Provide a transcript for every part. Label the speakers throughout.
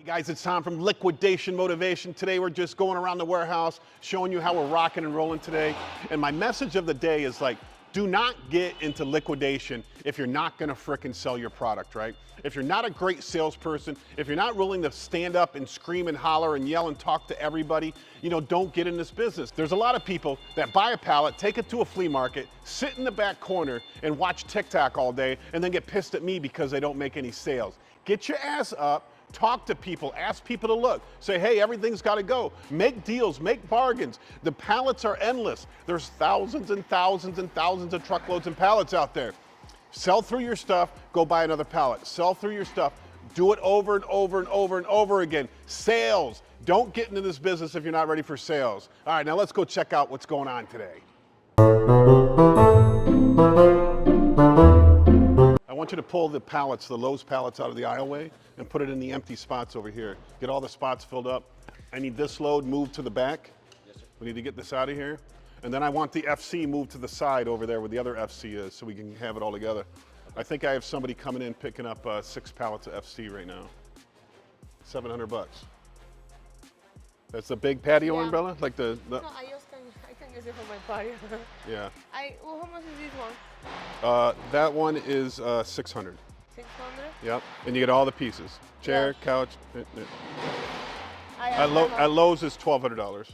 Speaker 1: Guys, it's Tom from Liquidation Motivation. Today we're just going around the warehouse showing you how we're rocking and rolling today. And my message of the day is like, do not get into liquidation if you're not gonna frickin' sell your product, right? If you're not a great salesperson, if you're not willing to stand up and scream and holler and yell and talk to everybody, you know, don't get in this business. There's a lot of people that buy a pallet, take it to a flea market, sit in the back corner and watch TikTok all day and then get pissed at me because they don't make any sales. Get your ass up. Talk to people, ask people to look. Say, hey, everything's gotta go. Make deals, make bargains. The pallets are endless. There's thousands and thousands and thousands of truckloads and pallets out there. Sell through your stuff, go buy another pallet. Sell through your stuff, do it over and over and over and over again. Sales, don't get into this business if you're not ready for sales. All right, now let's go check out what's going on today. I want you to pull the pallets, the Lowe's pallets out of the aisleway and put it in the empty spots over here. Get all the spots filled up. I need this load moved to the back. Yes, sir. We need to get this out of here. And then I want the FC moved to the side over there where the other FC is so we can have it all together. Okay. I think I have somebody coming in picking up 6 pallets of FC right now. $700. That's the big patio umbrella? Like the
Speaker 2: No, I can use it for my patio.
Speaker 1: Yeah.
Speaker 2: Well, how much is this one?
Speaker 1: That one is 600.
Speaker 2: 600?
Speaker 1: Yep, and you get all the pieces. Chair, couch.
Speaker 2: At
Speaker 1: Lowe's is $1,200.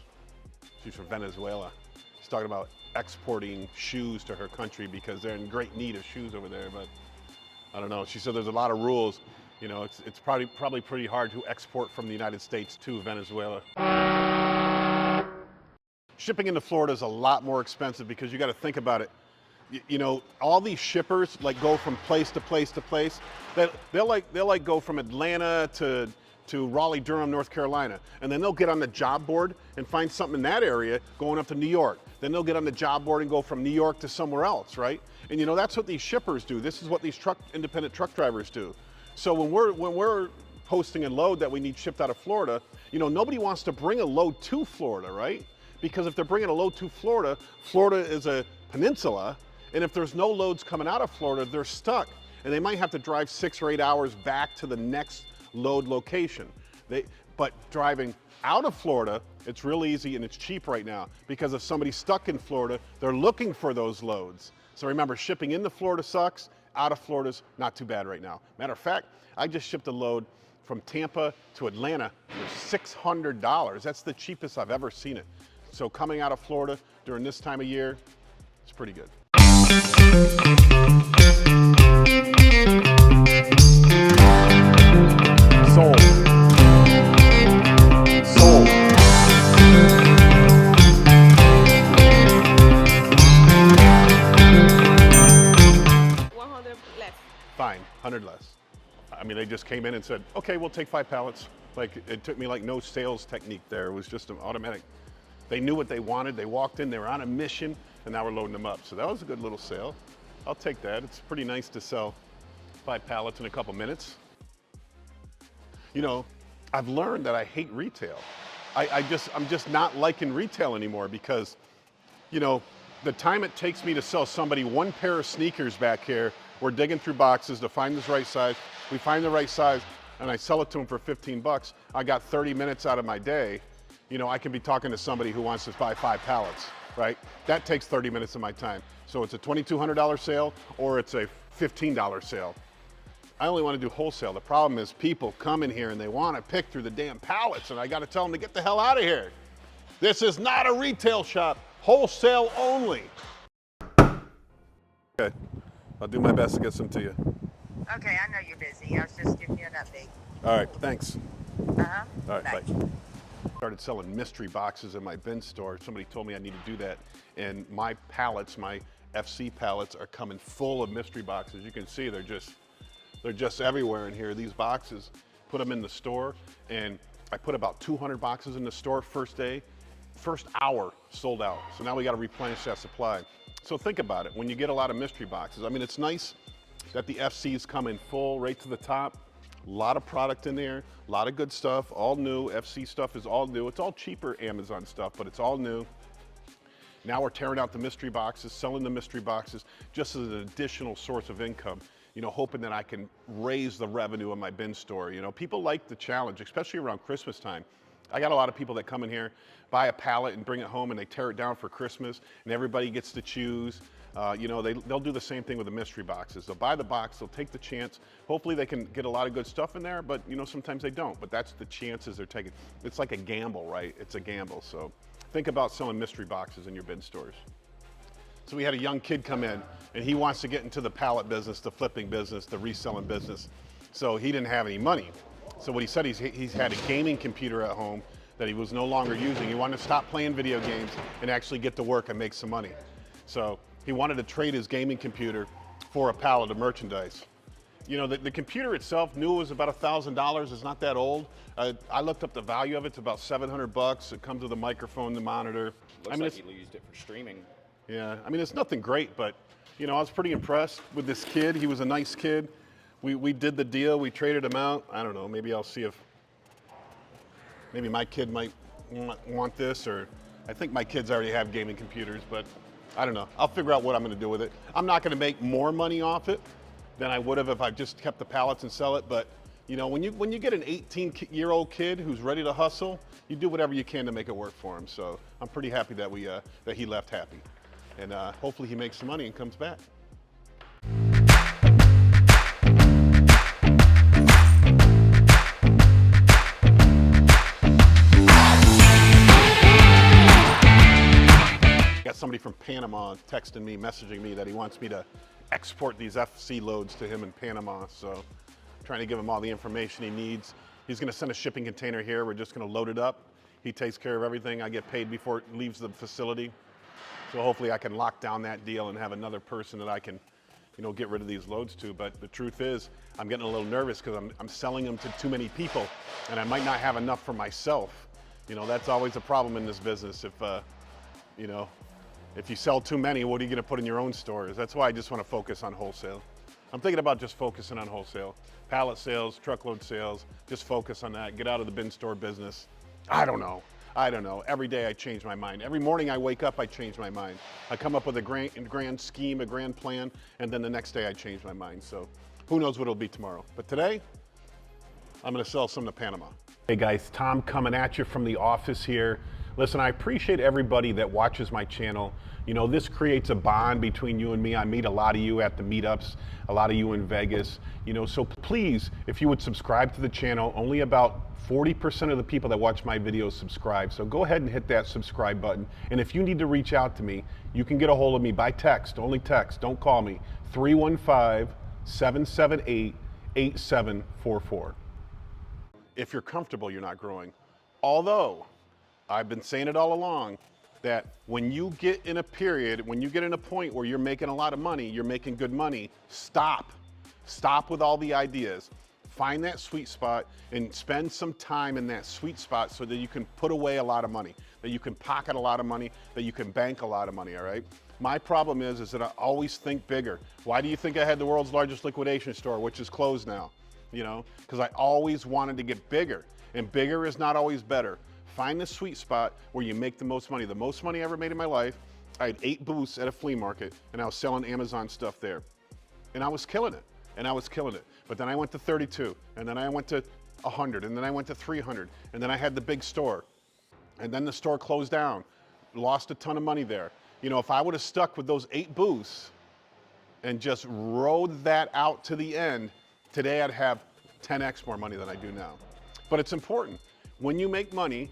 Speaker 1: She's from Venezuela. She's talking about exporting shoes to her country because they're in great need of shoes over there, but I don't know. She said there's a lot of rules. You know, it's probably pretty hard to export from the United States to Venezuela. Shipping into Florida is a lot more expensive because you got to think about it. You know, all these shippers like go from place to place to place. They'll go from Atlanta to Raleigh, Durham, North Carolina, and then they'll get on the job board and find something in that area going up to New York. Then they'll get on the job board and go from New York to somewhere else, right? And you know, that's what these shippers do. This is what these independent truck drivers do. So when we're posting a load that we need shipped out of Florida, you know, nobody wants to bring a load to Florida, right? Because if they're bringing a load to Florida, Florida is a peninsula. And if there's no loads coming out of Florida, they're stuck. And they might have to drive 6 or 8 hours back to the next load location. But driving out of Florida, it's real easy and it's cheap right now because if somebody's stuck in Florida, they're looking for those loads. So remember, shipping into Florida sucks, out of Florida's not too bad right now. Matter of fact, I just shipped a load from Tampa to Atlanta for $600. That's the cheapest I've ever seen it. So coming out of Florida during this time of year, it's pretty good. Sold. Sold.
Speaker 2: 100 less.
Speaker 1: Fine, 100 less. I mean, they just came in and said, okay, we'll take 5 pallets. Like, it took me like no sales technique there. It was just an automatic. They knew what they wanted. They walked in, they were on a mission, and now we're loading them up. So that was a good little sale. I'll take that. It's pretty nice to sell 5 pallets in a couple minutes. You know, I've learned that I hate retail. I'm just not liking retail anymore because, you know, the time it takes me to sell somebody 1 pair of sneakers back here, we're digging through boxes to find this right size. We find the right size and I sell it to them for 15 bucks. I got 30 minutes out of my day. You know, I can be talking to somebody who wants to buy 5 pallets, right? That takes 30 minutes of my time. So it's a $2,200 sale or it's a $15 sale. I only want to do wholesale. The problem is people come in here and they want to pick through the damn pallets and I got to tell them to get the hell out of here. This is not a retail shop, wholesale only. Okay, I'll do my best to get some to you.
Speaker 3: Okay, I know you're busy. I was just giving you an update.
Speaker 1: All right, thanks.
Speaker 3: Uh-huh.
Speaker 1: All right, bye. Started selling mystery boxes in my bin store. Somebody told me I need to do that. And my pallets, my FC pallets are coming full of mystery boxes. You can see they're just everywhere in here. These boxes, put them in the store and I put about 200 boxes in the store first day. First hour sold out. So now we got to replenish that supply. So think about it. When you get a lot of mystery boxes, I mean, it's nice that the FCs come in full right to the top. A lot of product in there, a lot of good stuff, all new. FC stuff is all new. It's all cheaper Amazon stuff, but it's all new. Now we're tearing out the mystery boxes, selling the mystery boxes just as an additional source of income, you know, hoping that I can raise the revenue of my bin store. You know, people like the challenge, especially around Christmas time. I got a lot of people that come in here, buy a pallet and bring it home and they tear it down for Christmas and everybody gets to choose. You know, they'll do the same thing with the mystery boxes. They'll buy the box, they'll take the chance. Hopefully they can get a lot of good stuff in there, but you know, sometimes they don't, but that's the chances they're taking. It's like a gamble, right? It's a gamble. So think about selling mystery boxes in your bin stores. So we had a young kid come in and he wants to get into the pallet business, the flipping business, the reselling business. So he didn't have any money. So what he said, he's had a gaming computer at home that he was no longer using. He wanted to stop playing video games and actually get to work and make some money. So he wanted to trade his gaming computer for a pallet of merchandise. You know, the computer itself, new, was about $1,000. It's not that old. I looked up the value of it. It's about $700. It comes with a microphone, the monitor.
Speaker 4: Looks like you used it for streaming.
Speaker 1: Yeah, I mean, it's nothing great, but you know, I was pretty impressed with this kid. He was a nice kid. We did the deal. We traded him out. I don't know. Maybe I'll see if maybe my kid might want this, or I think my kids already have gaming computers, but I don't know. I'll figure out what I'm going to do with it. I'm not going to make more money off it than I would have if I just kept the pallets and sell it. But you know, when you get an 18-year-old kid who's ready to hustle, you do whatever you can to make it work for him. So I'm pretty happy that that he left happy, and hopefully he makes some money and comes back. Got somebody from Panama texting me, messaging me that he wants me to export these FC loads to him in Panama. So I'm trying to give him all the information he needs. He's gonna send a shipping container here. We're just gonna load it up. He takes care of everything. I get paid before it leaves the facility. So hopefully I can lock down that deal and have another person that I can, you know, get rid of these loads to. But the truth is, I'm getting a little nervous because I'm selling them to too many people and I might not have enough for myself. You know, that's always a problem in this business. If, you know, if you sell too many, what are you gonna put in your own stores? That's why I just wanna focus on wholesale. I'm thinking about just focusing on wholesale. Pallet sales, truckload sales, just focus on that. Get out of the bin store business. I don't know. Every day I change my mind. Every morning I wake up, I change my mind. I come up with a grand scheme, a grand plan, and then the next day I change my mind. So who knows what it'll be tomorrow. But today, I'm gonna sell some to Panama. Hey guys, Tom coming at you from the office here. Listen, I appreciate everybody that watches my channel. You know, this creates a bond between you and me. I meet a lot of you at the meetups, a lot of you in Vegas. You know, so please, if you would subscribe to the channel, only about 40% of the people that watch my videos subscribe. So go ahead and hit that subscribe button. And if you need to reach out to me, you can get a hold of me by text, only text, don't call me, 315-778-8744. If you're comfortable, you're not growing. Although, I've been saying it all along, that when you get in a period, when you get in a point where you're making a lot of money, you're making good money, stop. Stop with all the ideas. Find that sweet spot and spend some time in that sweet spot so that you can put away a lot of money, that you can pocket a lot of money, that you can bank a lot of money, all right? My problem is that I always think bigger. Why do you think I had the world's largest liquidation store, which is closed now? You know, because I always wanted to get bigger, and bigger is not always better. Find the sweet spot where you make the most money. The most money I ever made in my life, I had 8 booths at a flea market and I was selling Amazon stuff there. And I was killing it, But then I went to 32, and then I went to 100, and then I went to 300, and then I had the big store. And then the store closed down, lost a ton of money there. You know, if I would have stuck with those 8 booths and just rode that out to the end, today I'd have 10x more money than I do now. But it's important. When you make money,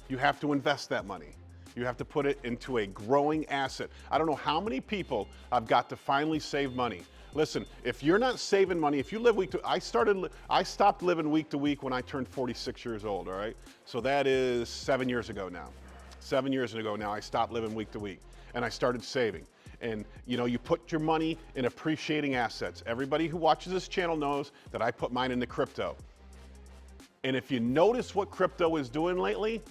Speaker 1: you have to invest that money. You have to put it into a growing asset. I don't know how many people I've got to finally save money. Listen, if you're not saving money, if you live week to, I stopped living week to week when I turned 46 years old, all right? So that is 7 years ago now. 7 years ago now, I stopped living week to week and I started saving. And you know, you put your money in appreciating assets. Everybody who watches this channel knows that I put mine into crypto. And if you notice what crypto is doing lately,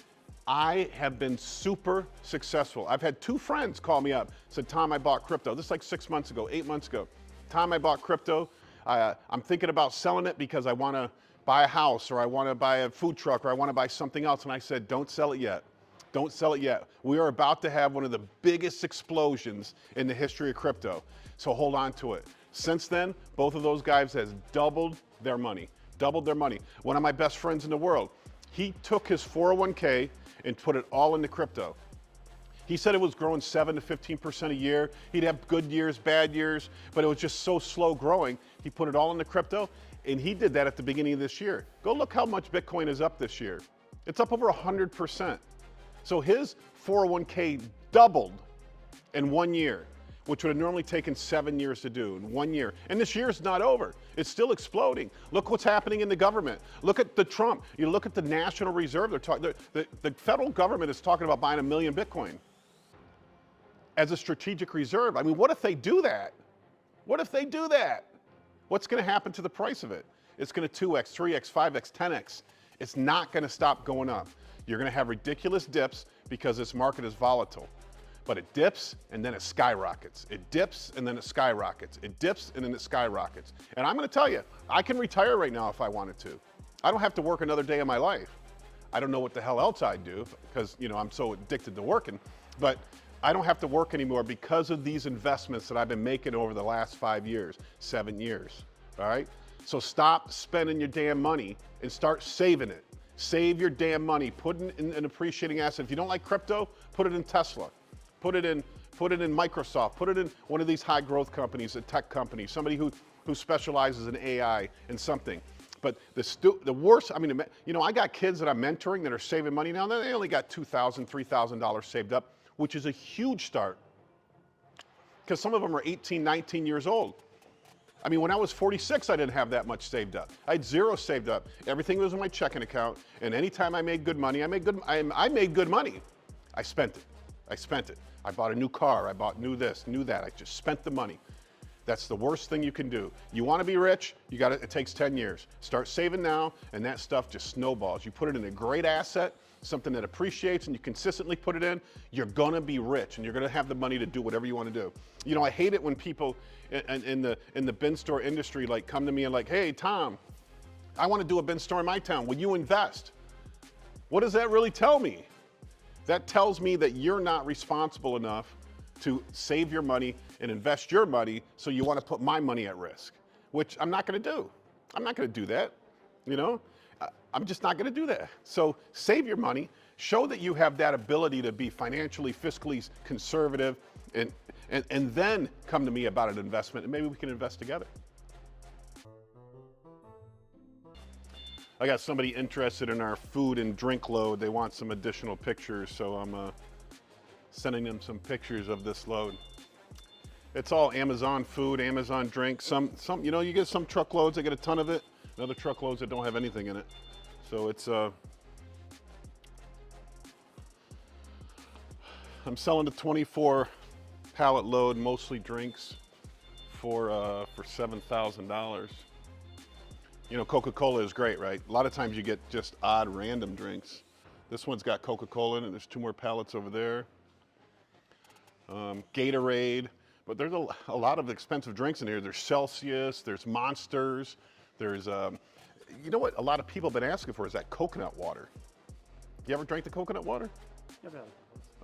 Speaker 1: I have been super successful. I've had 2 friends call me up, said, Tom, I bought crypto. This is like 6 months ago, 8 months ago. Tom, I bought crypto. I'm thinking about selling it because I want to buy a house, or I want to buy a food truck, or I want to buy something else. And I said, don't sell it yet. Don't sell it yet. We are about to have one of the biggest explosions in the history of crypto. So hold on to it. Since then, both of those guys has doubled their money. Doubled their money. One of my best friends in the world, he took his 401k and put it all into crypto. He said it was growing 7 to 15% a year. He'd have good years, bad years, but it was just so slow growing. He put it all into crypto, and he did that at the beginning of this year. Go look how much Bitcoin is up this year. It's up over 100%. So his 401k doubled in 1 year, which would have normally taken 7 years to do in 1 year. And this year's not over. It's still exploding. Look what's happening in the government. Look at the Trump. You look at the National Reserve. They're talking. The federal government is talking about buying 1 million Bitcoin as a strategic reserve. I mean, what if they do that? What if they do that? What's going to happen to the price of it? It's going to 2x, 3x, 5x, 10x. It's not going to stop going up. You're going to have ridiculous dips because this market is volatile. But it dips and then it skyrockets. It dips and then it skyrockets. It dips and then it skyrockets. And I'm going to tell you, I can retire right now if I wanted to. I don't have to work another day of my life. I don't know what the hell else I'd do because, you know, I'm so addicted to working. But I don't have to work anymore because of these investments that I've been making over the last 5 years, 7 years. All right? So stop spending your damn money and start saving it. Save your damn money. Put it in an appreciating asset. If you don't like crypto, put it in Tesla. Put it in Microsoft. Put it in one of these high growth companies, a tech company, somebody who specializes in AI and something. But the worst, I mean, you know, I got kids that I'm mentoring that are saving money now. They only got $2,000, $3,000 saved up, which is a huge start. Because some of them are 18, 19 years old. I mean, when I was 46, I didn't have that much saved up. I had zero saved up. Everything was in my checking account. And anytime I made good money, I made good money. I spent it. I spent it. I bought a new car. I bought new this, new that. I just spent the money. That's the worst thing you can do. You want to be rich, it takes 10 years. Start saving now, and that stuff just snowballs. You put it in a great asset, something that appreciates, and you consistently put it in, you're gonna be rich, and you're gonna have the money to do whatever you want to do. You know, I hate it when people in the bin store industry like come to me and like, hey, Tom, I want to do a bin store in my town. Will you invest? What does that really tell me? That tells me that you're not responsible enough to save your money and invest your money, so you want to put my money at risk, which I'm not going to do. I'm not going to do that, you know? I'm just not going to do that. So save your money, show that you have that ability to be financially, fiscally conservative, and then come to me about an investment, and maybe we can invest together. I got somebody interested in our food and drink load. They want some additional pictures, so I'm sending them some pictures of this load. It's all Amazon food, Amazon drink. Some, you know, you get some truckloads that get a ton of it, and other truckloads that don't have anything in it. So it's, I'm selling a 24 pallet load, mostly drinks, for $7,000. You know, Coca-Cola is great, right? A lot of times you get just odd, random drinks. This one's got Coca-Cola in it. There's 2 more pallets over there. Gatorade, but there's a lot of expensive drinks in here. There's Celsius, there's Monsters, there's, you know what a lot of people have been asking for is that coconut water. You ever drank the coconut water?
Speaker 5: Never.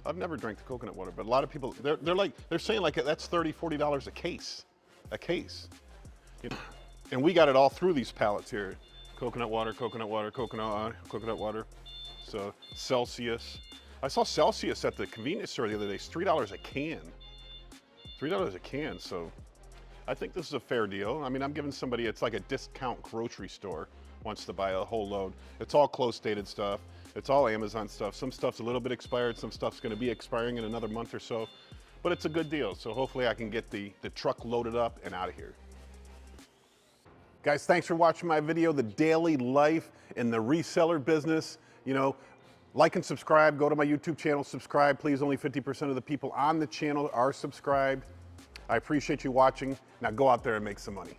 Speaker 1: I've never drank the coconut water, but a lot of people, they're saying like that's $30, $40 a case. You know? And we got it all through these pallets here. Coconut water, coconut water, coconut water. So Celsius. I saw Celsius at the convenience store the other day. It's $3 a can. $3 a can, so I think this is a fair deal. I mean, I'm giving somebody, it's like a discount grocery store wants to buy a whole load. It's all close-dated stuff. It's all Amazon stuff. Some stuff's a little bit expired. Some stuff's gonna be expiring in another month or so. But it's a good deal, so hopefully I can get the truck loaded up and out of here. Guys, thanks for watching my video, The Daily Life in the Reseller Business. You know, like and subscribe, go to my YouTube channel, subscribe. Please, only 50% of the people on the channel are subscribed. I appreciate you watching. Now go out there and make some money.